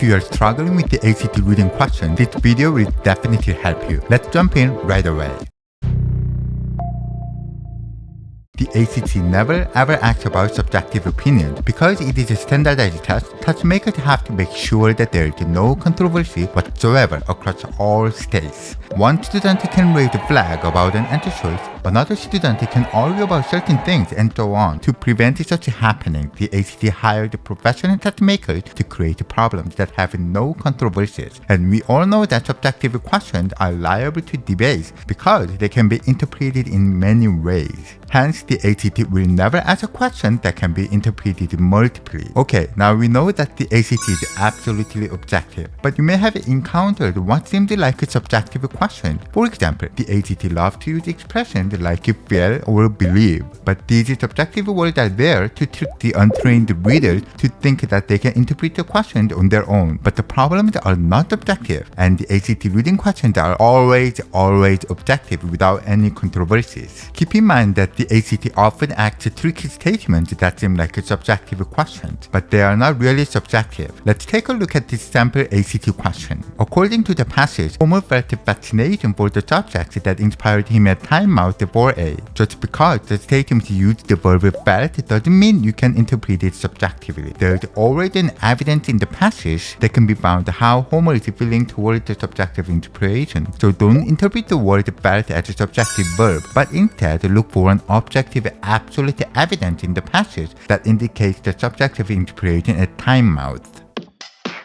you are struggling with the ACT reading question, this video will definitely help you. Let's jump in right away. The ACT never ever asks about subjective opinions. Because it is a standardized test, test makers have to make sure that there is no controversy whatsoever across all states. One student can raise a flag about an answer-choice, another student can argue about certain things, and so on. To prevent such happening, the ACT hired professional test makers to create problems that have no controversies. And we all know that subjective questions are liable to debates because they can be interpreted in many ways. Hence, the ACT will never ask a question that can be interpreted multiply. Okay, now we know that the ACT is absolutely objective, but you may have encountered what seems like a subjective question. For example, the ACT loves to use expressions like feel or believe, but these subjective words are there to trick the untrained readers to think that they can interpret the questions on their own. But the problems are not objective, and the ACT reading questions are always objective without any controversies. Keep in mind that the ACT often asks tricky statements that seem like subjective questions, but they are not really subjective. Let's take a look at this sample ACT question. According to the passage, Homer felt fascination for the subject that inspired him at timeout for A. Just because the statement used the verb felt doesn't mean you can interpret it subjectively. There is already an evidence in the passage that can be found how Homer is feeling towards the subjective interpretation. So don't interpret the word felt as a subjective verb, but instead look for an objective absolute evidence in the passage that indicates the subjective interpretation at timeout.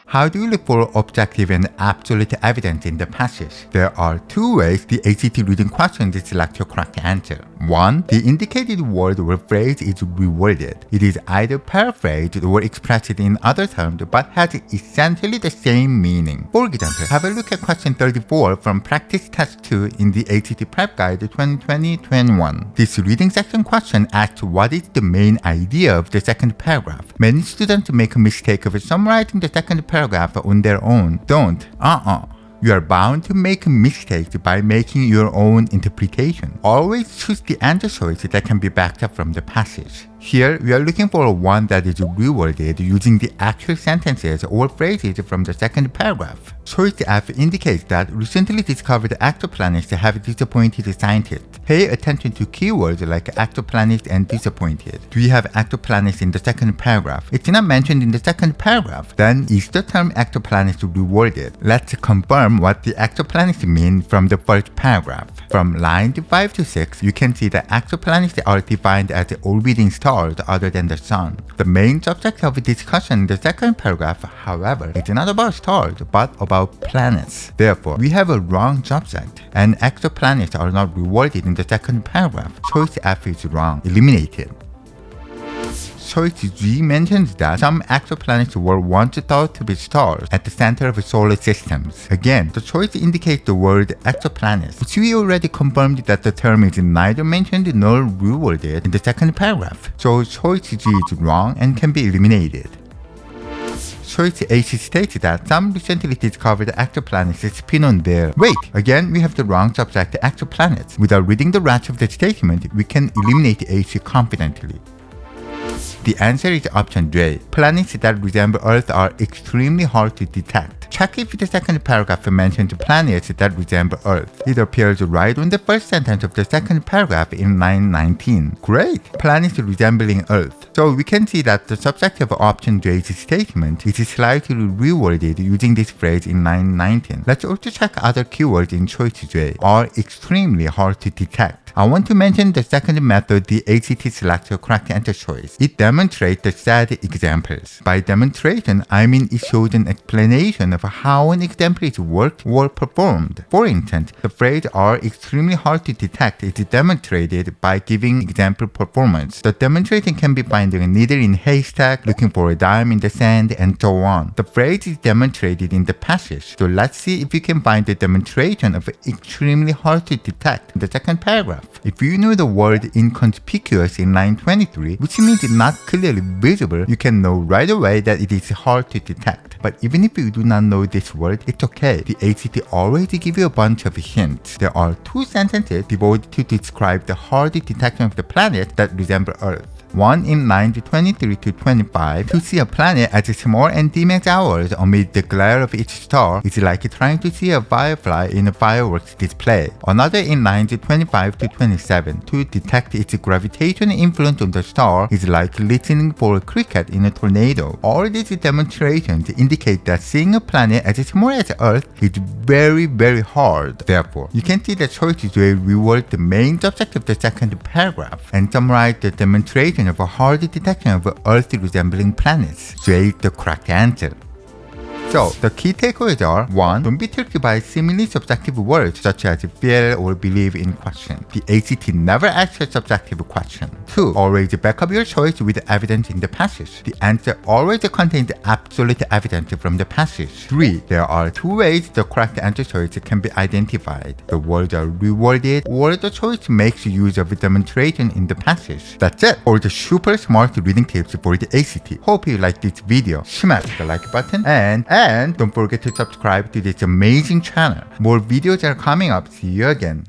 How do you look for objective and absolute evidence in the passage? There are two ways the ACT reading question to select your correct answer. 1. The indicated word or phrase is reworded. It is either paraphrased or expressed in other terms but has essentially the same meaning. For example, have a look at question 34 from Practice Test 2 in the ACT Prep Guide 2020-21. This reading section question asks what is the main idea of the second paragraph. Many students make a mistake of summarizing the second paragraph on their own. Don't. You are bound to make mistakes by making your own interpretation. Always choose the answer choice that can be backed up from the passage. Here, we are looking for one that is reworded using the actual sentences or phrases from the second paragraph. Choice F indicates that recently discovered exoplanets have disappointed scientists. Pay attention to keywords like exoplanets and disappointed. Do we have exoplanets in the second paragraph? It's not mentioned in the second paragraph. Then is the term exoplanets reworded? Let's confirm what the exoplanets mean from the first paragraph. From lines 5 to 6, you can see that exoplanets are defined as orbiting stars other than the sun. The main subject of discussion in the second paragraph, however, is not about stars but about planets. Therefore, we have a wrong subject, and exoplanets are not rewarded in the second paragraph. Choice F is wrong. Eliminated. Choice G mentions that some exoplanets were once thought to be stars at the center of solar systems. Again, the choice indicates the word exoplanets, which we already confirmed that the term is neither mentioned nor reworded in the second paragraph. So choice G is wrong and can be eliminated. Choice H states that some recently discovered exoplanets spin on their... Wait! Again, we have the wrong subject, exoplanets. Without reading the rest of the statement, we can eliminate H confidently. The answer is option J. Planets that resemble Earth are extremely hard to detect. Check if the second paragraph mentions planets that resemble Earth. It appears right on the first sentence of the second paragraph in line 19. Great! Planets resembling Earth. So we can see that the subject of option J's statement is slightly reworded using this phrase in line 19. Let's also check other keywords in choice J. Are extremely hard to detect. I want to mention the second method the ACT selects a correct answer choice. It demonstrates the said examples. By demonstration, I mean it shows an explanation of how an example is worked or performed. For instance, the phrase are extremely hard to detect is demonstrated by giving example performance. The demonstration can be found in needle in haystack, looking for a dime in the sand, and so on. The phrase is demonstrated in the passage, so let's see if we can find the demonstration of extremely hard to detect in the second paragraph. If you know the word inconspicuous in line 23, which means not clearly visible, you can know right away that it is hard to detect. But even if you do not know this word, it's okay. The ACT already gives you a bunch of hints. There are two sentences devoted to describe the hard detection of the planets that resemble Earth. 1 in lines 23 to 25. To see a planet as small and dim as ours amid the glare of each star is like trying to see a firefly in a fireworks display. Another in lines 25 to 27. To detect its gravitational influence on the star is like listening for a cricket in a tornado. All these demonstrations indicate that seeing a planet as small as Earth is very, very hard. Therefore, you can see the choices will reward the main subject of the second paragraph and summarize the demonstration of a hard detection of Earth resembling planets. J is the correct answer. So, the key takeaways are 1. Don't be tricked by seemingly subjective words such as feel or believe in question. The ACT never asks a subjective question. 2. Always back up your choice with evidence in the passage. The answer always contains absolute evidence from the passage. 3. There are 2 ways the correct answer choice can be identified. The words are reworded or the choice makes use of a demonstration in the passage. That's it for the super smart reading tips for the ACT. Hope you liked this video. Smash the like button and don't forget to subscribe to this amazing channel. More videos are coming up. See you again.